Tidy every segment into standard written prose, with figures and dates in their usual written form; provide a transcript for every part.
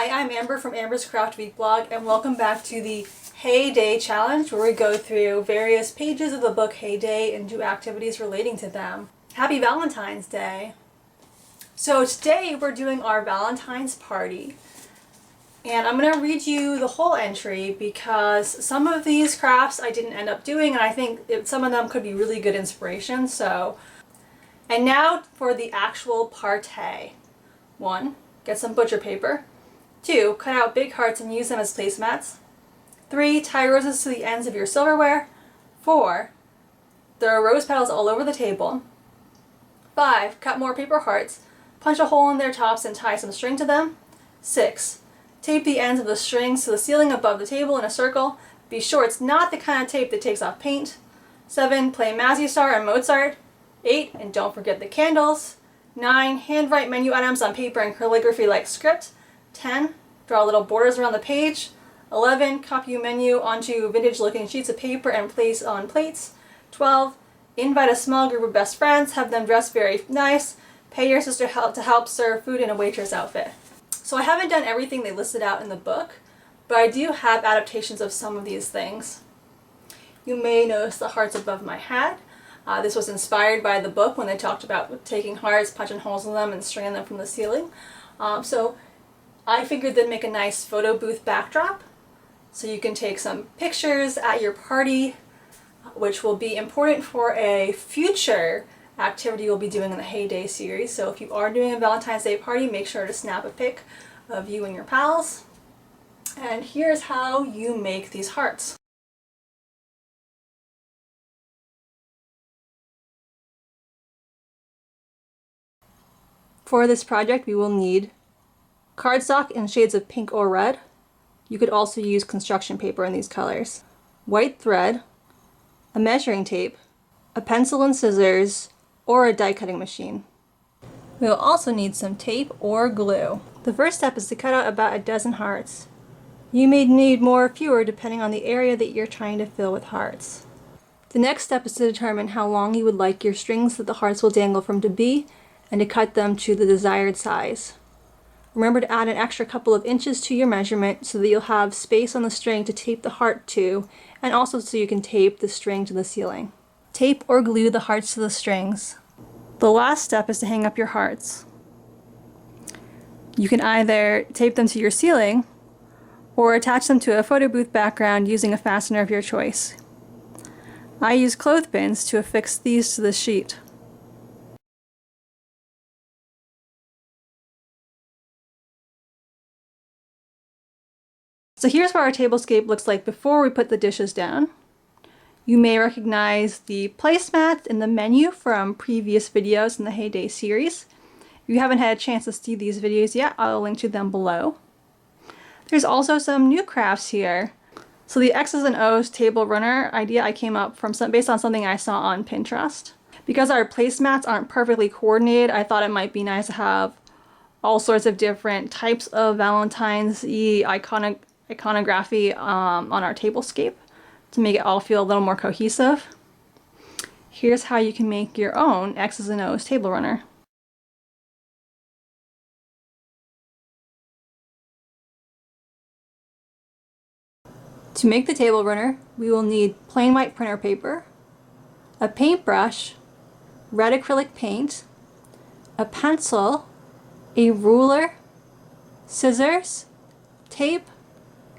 Hi, I'm Amber from Amber's Craft Week blog, and welcome back to the Hey Day Challenge, where we go through various pages of the book Hey Day and do activities relating to them. Happy Valentine's Day! So today we're doing our Valentine's party, and I'm going to read you the whole entry because some of these crafts I didn't end up doing, and I think some of them could be really good inspiration. And now for the actual party. 1. Get some butcher paper. 2. Cut out big hearts and use them as placemats. 3. Tie roses to the ends of your silverware. 4. Throw rose petals all over the table. 5. Cut more paper hearts. Punch a hole in their tops and tie some string to them. 6. Tape the ends of the strings to the ceiling above the table in a circle. Be sure it's not the kind of tape that takes off paint. 7. Play Mazzy Star and Mozart. 8. And don't forget the candles. 9. Handwrite menu items on paper in calligraphy like script. 10. Draw little borders around the page. 11. Copy a menu onto vintage looking sheets of paper and place on plates. 12. Invite a small group of best friends, have them dress very nice. Pay your sister to help serve food in a waitress outfit. So I haven't done everything they listed out in the book, but I do have adaptations of some of these things. You may notice the hearts above my hat. This was inspired by the book when they talked about taking hearts, punching holes in them, and stringing them from the ceiling. So I figured they'd make a nice photo booth backdrop, so you can take some pictures at your party, which will be important for a future activity we'll be doing in the Hey Day series. So if you are doing a Valentine's Day party, make sure to snap a pic of you and your pals. And here's how you make these hearts. For this project, we will need cardstock in shades of pink or red. You could also use construction paper in these colors. White thread, a measuring tape, a pencil and scissors, or a die cutting machine. We will also need some tape or glue. The first step is to cut out about a dozen hearts. You may need more or fewer depending on the area that you're trying to fill with hearts. The next step is to determine how long you would like your strings that the hearts will dangle from to be, and to cut them to the desired size. Remember to add an extra couple of inches to your measurement so that you'll have space on the string to tape the heart to, and also so you can tape the string to the ceiling. Tape or glue the hearts to the strings. The last step is to hang up your hearts. You can either tape them to your ceiling or attach them to a photo booth background using a fastener of your choice. I use clothespins to affix these to the sheet. So here's what our tablescape looks like before we put the dishes down. You may recognize the placemats in the menu from previous videos in the Hey Day series. If you haven't had a chance to see these videos yet, I'll link to them below. There's also some new crafts here. So the X's and O's table runner idea I came up from based on something I saw on Pinterest. Because our placemats aren't perfectly coordinated, I thought it might be nice to have all sorts of different types of Valentine's-y iconography on our tablescape to make it all feel a little more cohesive. Here's how you can make your own X's and O's table runner. To make the table runner, we will need plain white printer paper, a paintbrush, red acrylic paint, a pencil, a ruler, scissors, tape,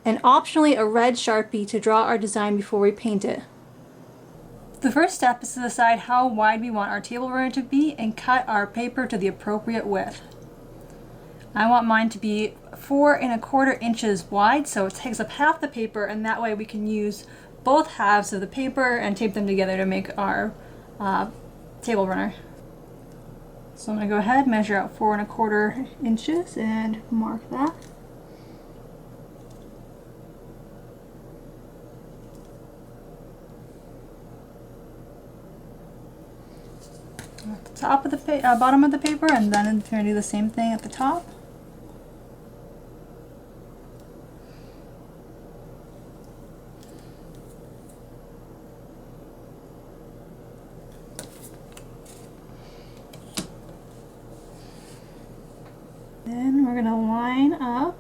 and optionally a red Sharpie to draw our design before we paint it. The first step is to decide how wide we want our table runner to be and cut our paper to the appropriate width. I want mine to be 4 1/4 inches wide, so it takes up half the paper, and that way we can use both halves of the paper and tape them together to make our table runner. So I'm going to go ahead, measure out 4 1/4 inches and mark that. At the top of the bottom of the paper, and then I'm going to do the same thing at the top. Then we're going to line up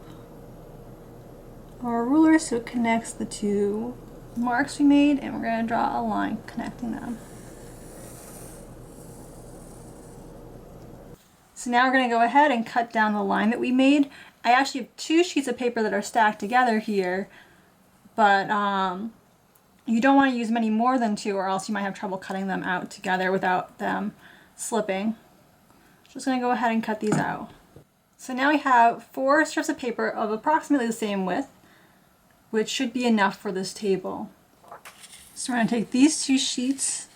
so it connects the two marks we made, and we're going to draw a line connecting them. So now we're going to go ahead and cut down the line that we made. I actually have two sheets of paper that are stacked together here, but you don't want to use many more than two, or else you might have trouble cutting them out together without them slipping. Just going to go ahead and cut these out. So now we have 4 strips of paper of approximately the same width, which should be enough for this table. So we're going to take these 2 sheets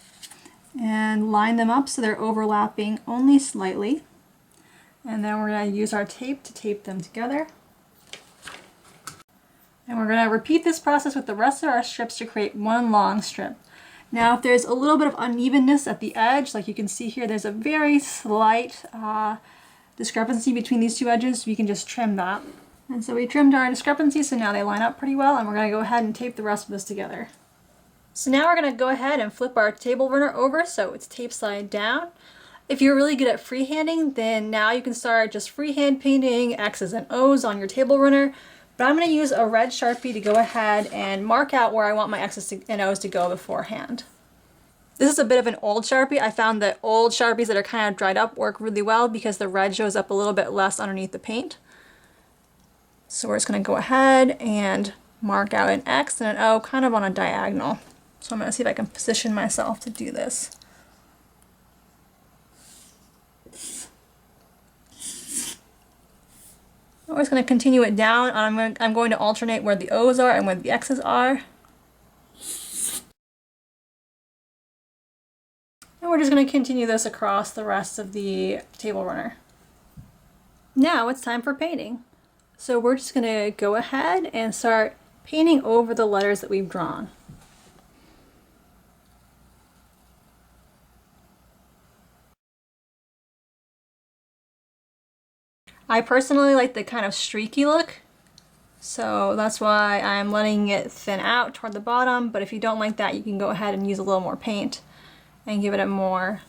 and line them up so they're overlapping only slightly. And then we're going to use our tape to tape them together. And we're going to repeat this process with the rest of our strips to create one long strip. Now if there's a little bit of unevenness at the edge, like you can see here, there's a very slight discrepancy between these 2 edges, so you can just trim that. And so we trimmed our discrepancy, so now they line up pretty well, and we're going to go ahead and tape the rest of this together. So now we're going to go ahead and flip our table runner over so it's tape side down. If you're really good at freehanding, then now you can start just freehand painting X's and O's on your table runner. But I'm going to use a red Sharpie to go ahead and mark out where I want my X's and O's to go beforehand. This is a bit of an old Sharpie. I found that old Sharpies that are kind of dried up work really well because the red shows up a little bit less underneath the paint. So we're just going to go ahead and mark out an X and an O kind of on a diagonal. So I'm going to see if I can position myself to do this. I'm just going to continue it down. I'm going to alternate where the O's are and where the X's are. And we're just going to continue this across the rest of the table runner. Now it's time for painting. So we're just going to go ahead and start painting over the letters that we've drawn. I personally like the kind of streaky look, so that's why I'm letting it thin out toward the bottom, but if you don't like that, you can go ahead and use a little more paint and give it a more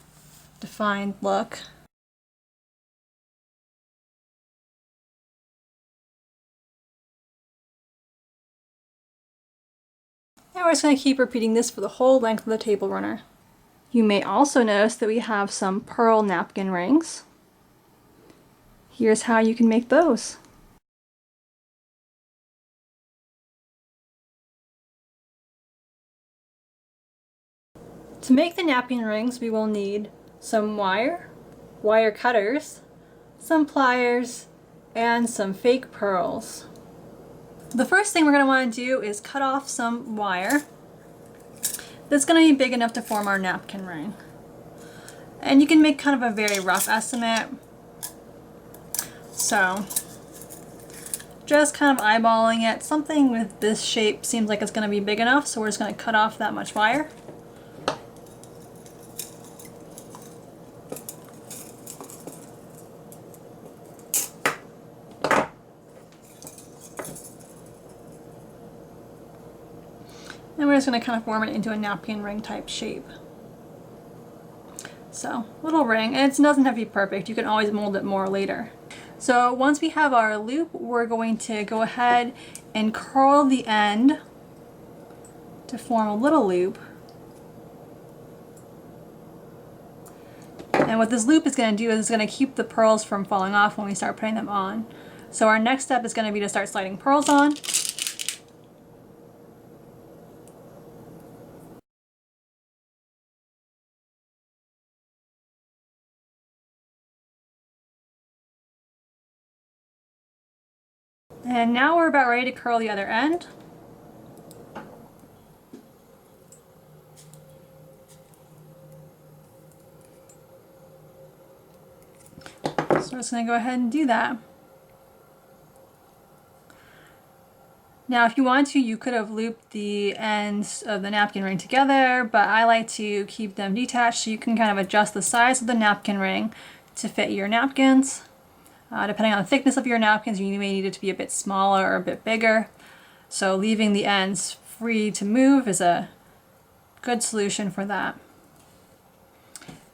defined look. And we're just going to keep repeating this for the whole length of the table runner. You may also notice that we have some pearl napkin rings. Here's how you can make those. To make the napkin rings, we will need some wire cutters, some pliers, and some fake pearls. The first thing we're going to want to do is cut off some wire that's going to be big enough to form our napkin ring. And you can make kind of a very rough estimate. So just kind of eyeballing it. Something with this shape seems like it's going to be big enough, so we're just going to cut off that much wire. And we're just going to kind of form it into a napkin ring type shape. So, little ring, and it doesn't have to be perfect. You can always mold it more later. So once we have our loop, we're going to go ahead and curl the end to form a little loop. And what this loop is going to do is it's going to keep the pearls from falling off when we start putting them on. So our next step is going to be to start sliding pearls on. And now we're about ready to curl the other end. So we're just going to go ahead and do that. Now if you want to, you could have looped the ends of the napkin ring together, but I like to keep them detached so you can kind of adjust the size of the napkin ring to fit your napkins. Depending on the thickness of your napkins, you may need it to be a bit smaller or a bit bigger. So leaving the ends free to move is a good solution for that.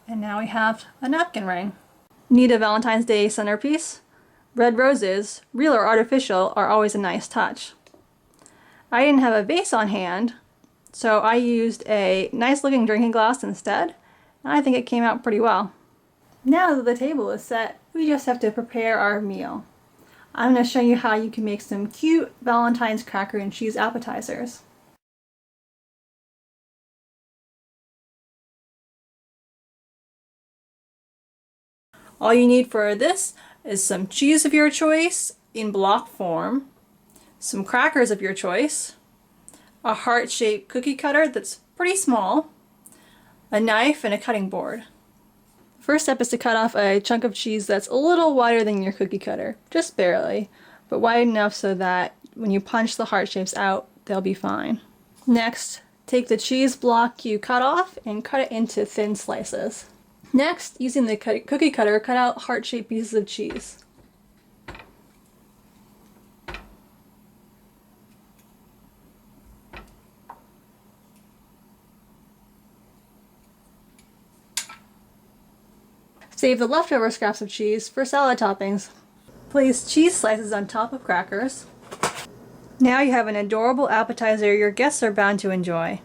And now we have a napkin ring. Need a Valentine's Day centerpiece? Red roses, real or artificial, are always a nice touch. I didn't have a vase on hand, so I used a nice looking drinking glass instead, and I think it came out pretty well. Now that the table is set, we just have to prepare our meal. I'm going to show you how you can make some cute Valentine's cracker and cheese appetizers. All you need for this is some cheese of your choice in block form, some crackers of your choice, a heart-shaped cookie cutter that's pretty small, a knife, and a cutting board. First step is to cut off a chunk of cheese that's a little wider than your cookie cutter, just barely, but wide enough so that when you punch the heart shapes out, they'll be fine. Next, take the cheese block you cut off and cut it into thin slices. Next, using the cookie cutter, cut out heart-shaped pieces of cheese. Save the leftover scraps of cheese for salad toppings. Place cheese slices on top of crackers. Now you have an adorable appetizer your guests are bound to enjoy.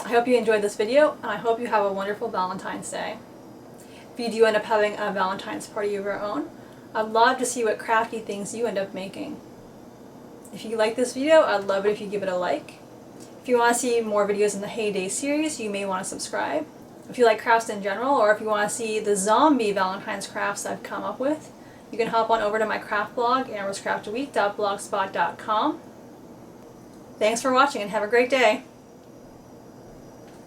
I hope you enjoyed this video, and I hope you have a wonderful Valentine's Day. If you do end up having a Valentine's party of your own, I'd love to see what crafty things you end up making. If you like this video, I'd love it if you give it a like. If you want to see more videos in the Heyday series, you may want to subscribe. If you like crafts in general, or if you want to see the zombie Valentine's crafts I've come up with, you can hop on over to my craft blog, amberscraftweek.blogspot.com. Thanks for watching and have a great day!